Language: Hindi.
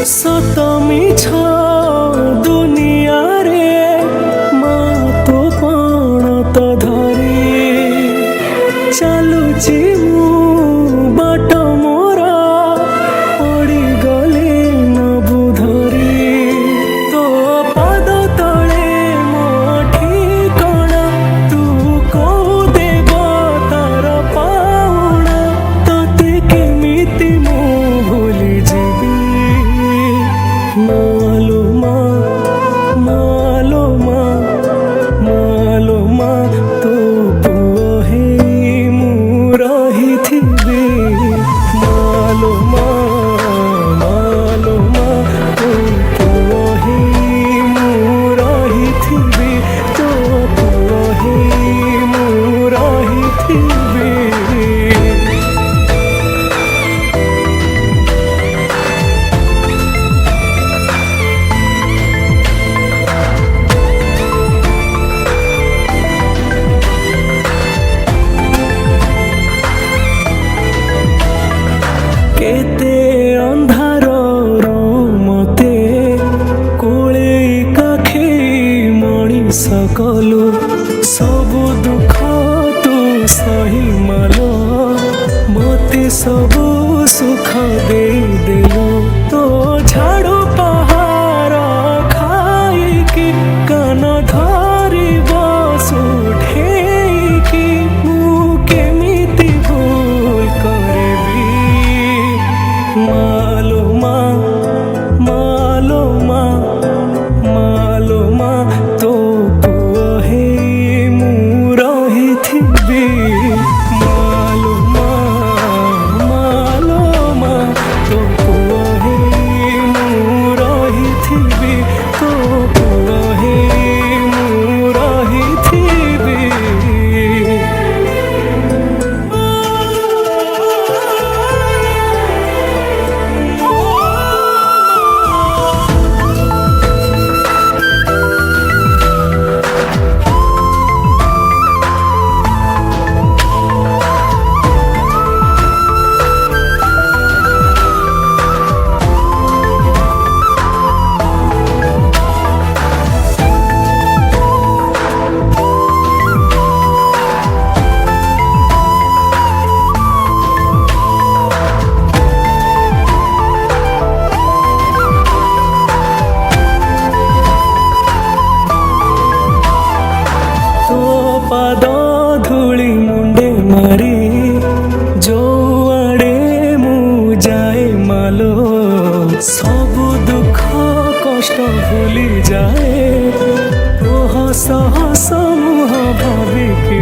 सत मिछ दुनिया रे तो पण तो धरी चलुची मु बाट मोरा पड़ी गले न बुधरी तो पाद तले मो ठिकणा तू को देव तार पाउणा तते केमिति मु भूली जीवी मालुमा मालुमा मालुमा तो पुओ हे मु रहिथिबी मालुमा मालुमा तो पुओ हे मु रहिथिबी तो पुओ हे मु रहिथिबी केते अंधार मते कोले काखे मणिष कलु सबु दुख तू सही मालो मते सबु सुख दे देलु तो झाड़ू पहाड़ खाइकी कान धरी बसुठेकी मु केमिति भूल करबी मालुमा मालुमा मालुमा तो पुओ हे मु रहिथिबी मालुमा मालुमा तो पुओ हे मु रहिथिबी तो पुओ हे मु रहिथिबी पाद धूली मुंडे मारी जो आड़े मु जाए मालो सबु दुख कष्ट भूली जाए तो हस हस मुह भाविकी